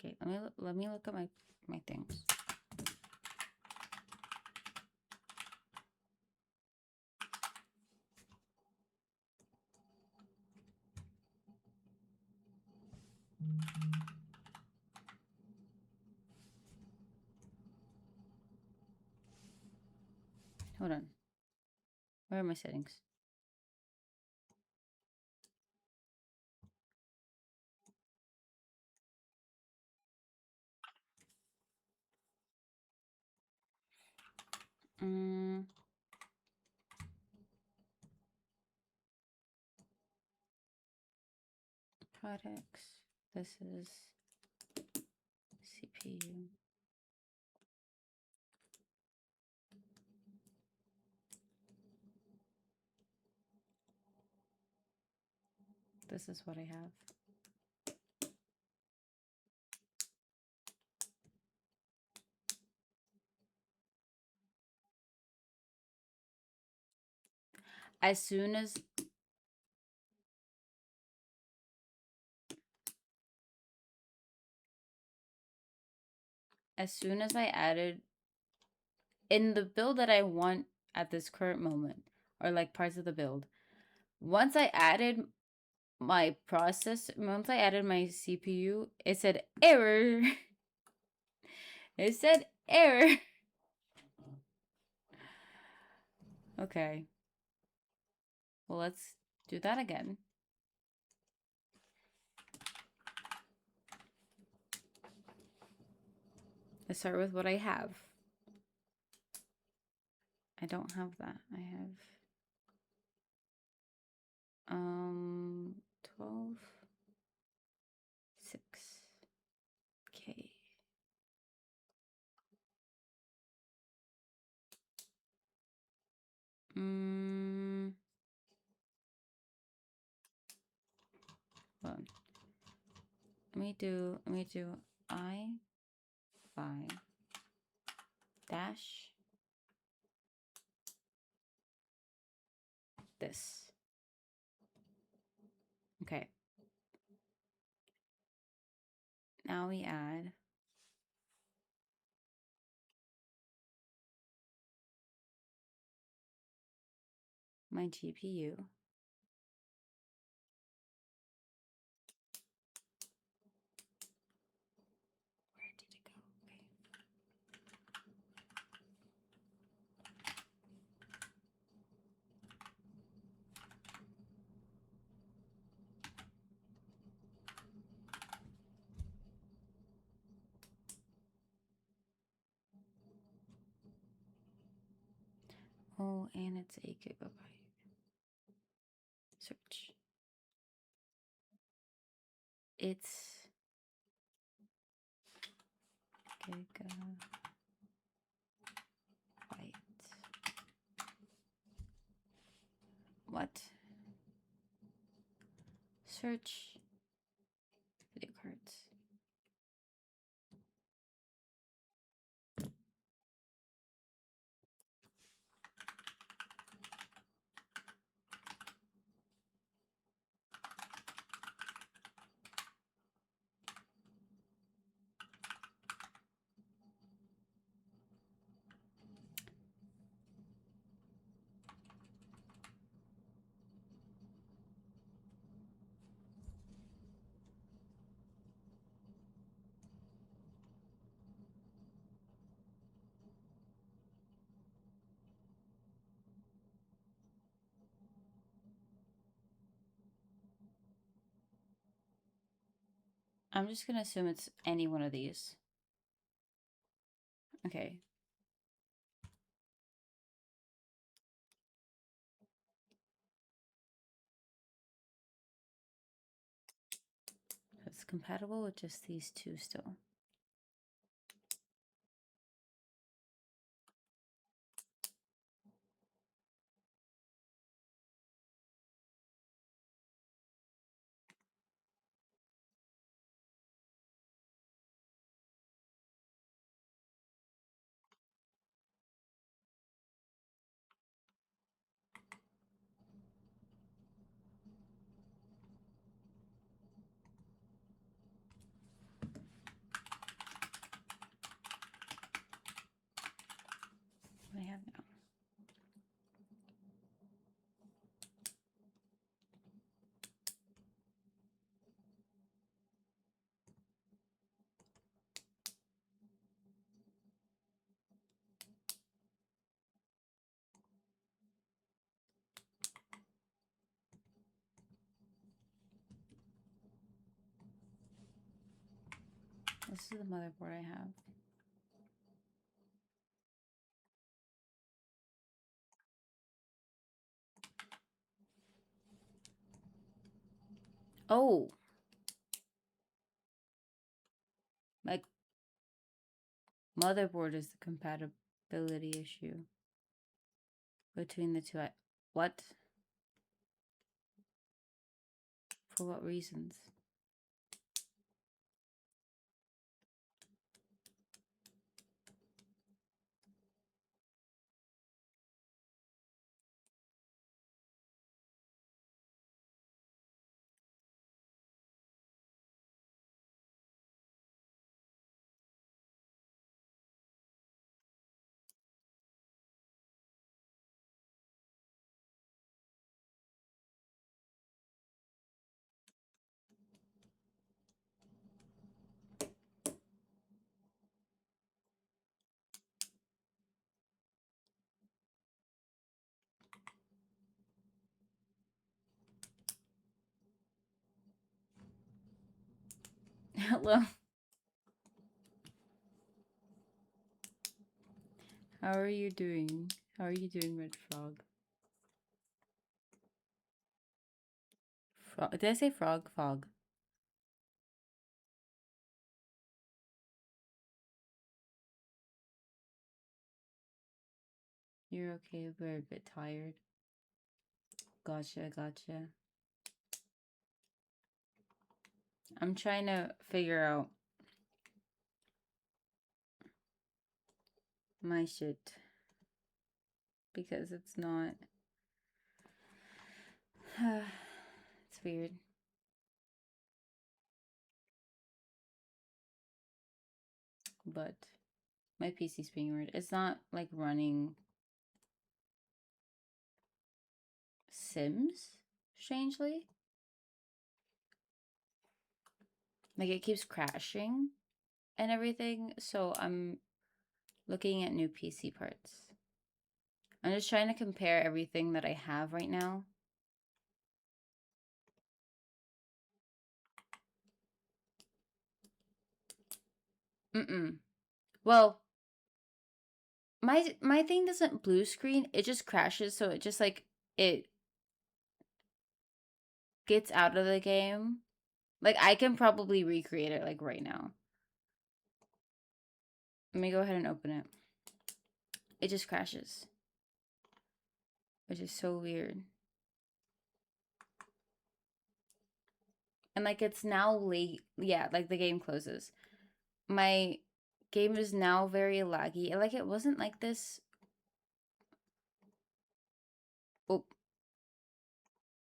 Okay, let me look at my things. Hold on. Where are my settings? Products. This is CPU. This is what I have. As soon as I added in the build that I want at this current moment, or like parts of the build, once I added my CPU, it said error. It said error. Okay. Well, let's do that again. Let's start with what I have. I don't have that. I have 12 6 okay. Hold on. Let me do I dash this. Okay. Now we add my GPU. Where did it go? Okay. Oh, and it's 8 GB. Search. It's gigabyte. What? Search video cards. I'm just gonna assume it's any one of these. Okay. It's compatible with just these two still. What do I have now? This is the motherboard I have. Oh, my motherboard is the compatibility issue between the two. What? For what reasons? Hello. How are you doing? How are you doing, Red Frog? Frog? Did I say frog? Fog. You're okay. We're a bit tired. Gotcha, gotcha. I'm trying to figure out my shit. Because it's not. It's weird. But my PC's being weird. It's not like running Sims, strangely. Like it keeps crashing and everything. So I'm looking at new PC parts. I'm just trying to compare everything that I have right now. Well, my thing doesn't blue screen. It just crashes. So it just like it gets out of the game. Like I can probably recreate it like right now. Let me go ahead and open it. It just crashes. Which is so weird. And like it's now late. Yeah, like the game closes. My game is now very laggy. Like it wasn't like this. Oh.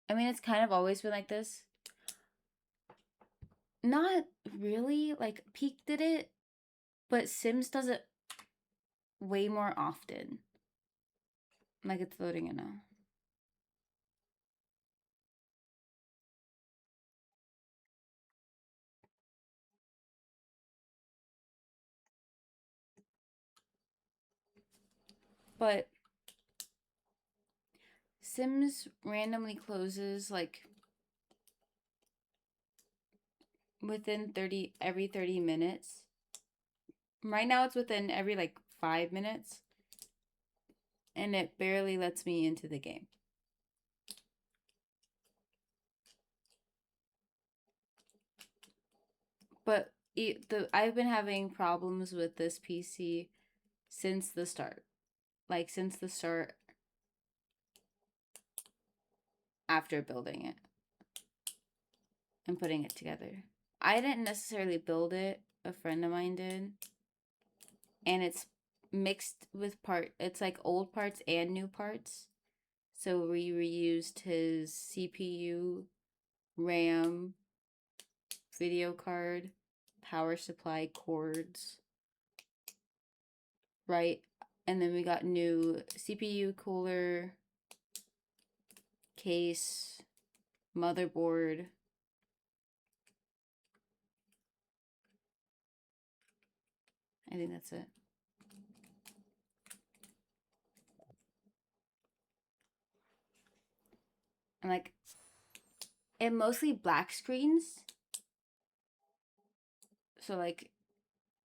I mean, it's kind of always been like this. Not really. Like Peak did it, but Sims does it way more often. Like it's loading it now. But Sims randomly closes like within every 30 minutes. Right now it's within every like 5 minutes. And it barely lets me into the game. But I've been having problems with this PC since the start. Like since the start after building it and putting it together. I didn't necessarily build it. A friend of mine did. And it's mixed with it's like old parts and new parts. So we reused his CPU, RAM, video card, power supply cords, right? And then we got new CPU cooler, case, motherboard. I think that's it. And like, it mostly black screens. So like,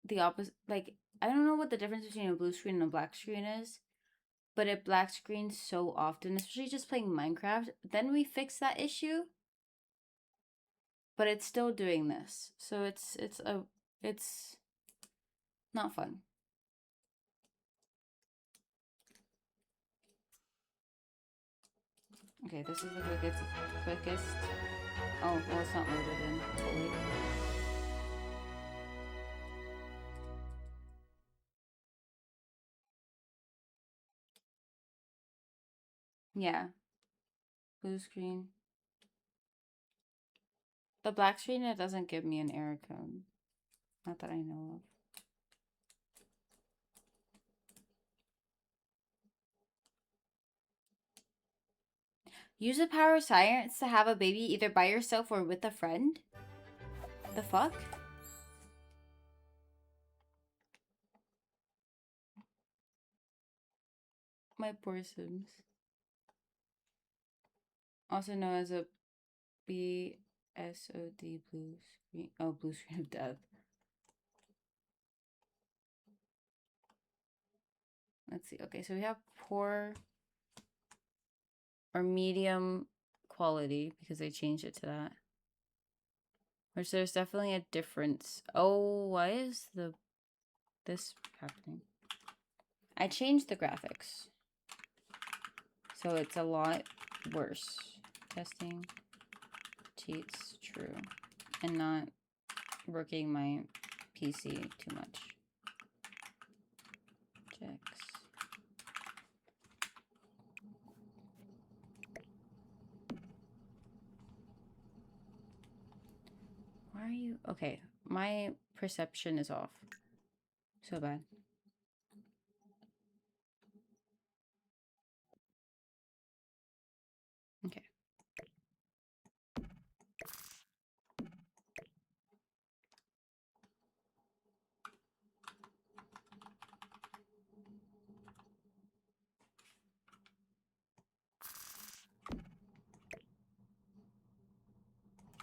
the opposite, like, I don't know what the difference between a blue screen and a black screen is, but it black screens so often, especially just playing Minecraft. Then we fixed that issue, but it's still doing this. So it's not fun. Okay, this is the quickest. Oh, well, it's not loaded in fully. Yeah. Blue screen. The black screen, it doesn't give me an error code. Not that I know of. Use a power of science to have a baby either by yourself or with a friend? The fuck? My poor Sims. Also known as a BSOD blue screen. Oh, blue screen of death. Let's see. Okay, so we have poor or medium quality because they changed it to that. Which there's definitely a difference. Oh, why is this happening? I changed the graphics. So it's a lot worse. Testing cheats true. And not working my PC too much. Checks. are you? Okay, my perception is off. So bad. Okay.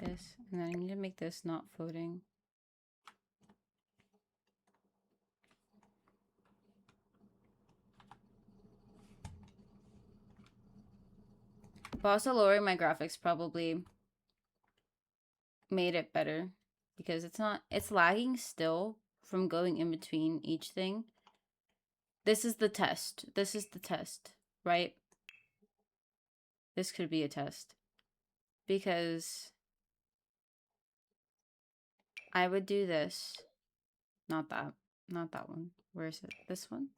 This, and then I need to make this not floating. But also lowering my graphics probably made it better because it's lagging still from going in between each thing. This is the test. This is the test, right? This could be a test because I would do this. Not that. Not that one. Where is it? This one?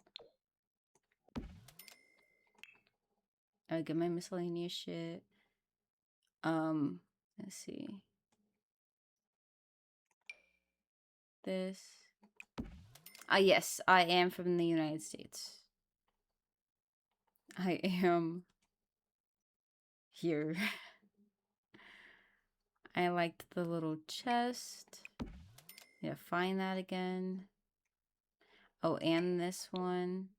I would get my miscellaneous shit. Let's see. This. Yes, I am from the United States. I am here. I liked the little chest. Yeah, find that again. Oh, and this one.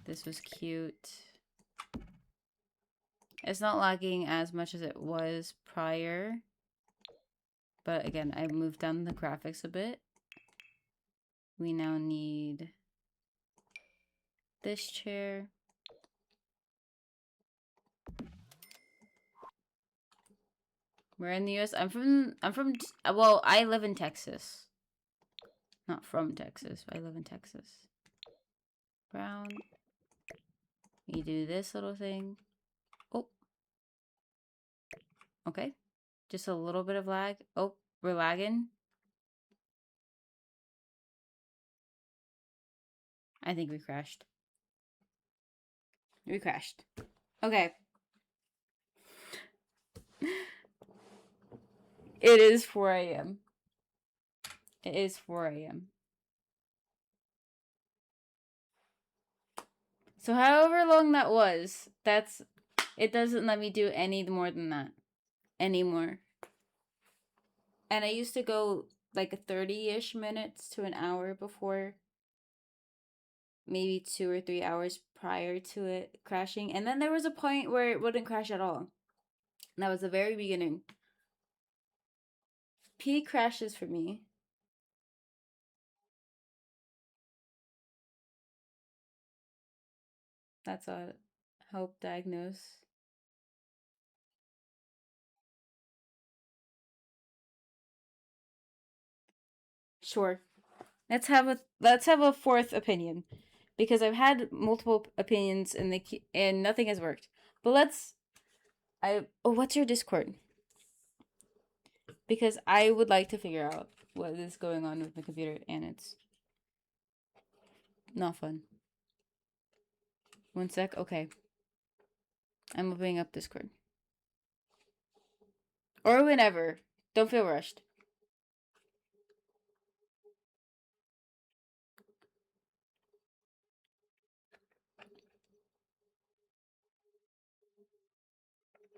This was cute. It's not lagging as much as it was prior. But again, I moved down the graphics a bit. We now need this chair. We're in the US. Well, I live in Texas. Not from Texas, but I live in Texas. Brown. We do this little thing. Oh. Okay. Just a little bit of lag. Oh, we're lagging. I think we crashed. We crashed. Okay. It is 4 a.m. It is 4 a.m. So however long that was, it doesn't let me do any more than that anymore. And I used to go like 30-ish minutes to an hour before, maybe 2 or 3 hours prior to it crashing. And then there was a point where it wouldn't crash at all. And that was the very beginning. Peak crashes for me. That's a help diagnose. Sure. Let's have a fourth opinion, because I've had multiple opinions and nothing has worked. But what's your Discord? Because I would like to figure out what is going on with the computer, and it's not fun. One sec. Okay. I'm opening up Discord. Or whenever. Don't feel rushed.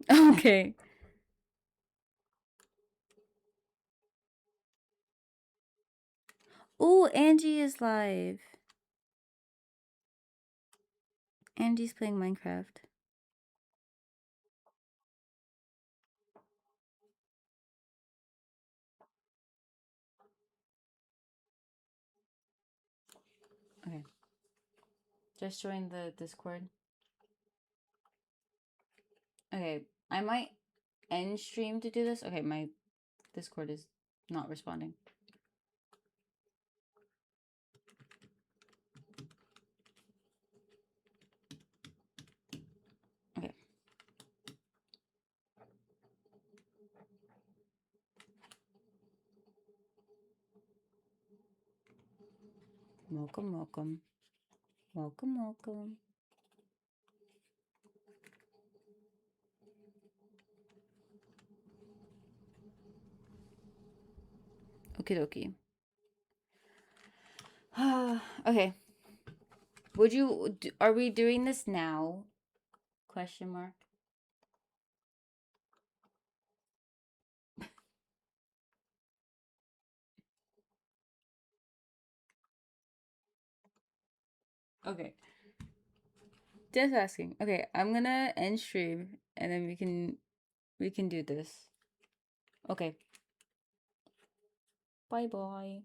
Okay. Ooh, Angie is live. Angie's playing Minecraft. Okay. Just join the Discord. Okay, I might end stream to do this. Okay, my Discord is not responding. Okay. Welcome, welcome. Welcome, welcome. Okie dokie. Okay. Are we doing this now? Question mark. Okay. Just asking. Okay, I'm gonna end stream and then we can do this. Okay. Bye bye.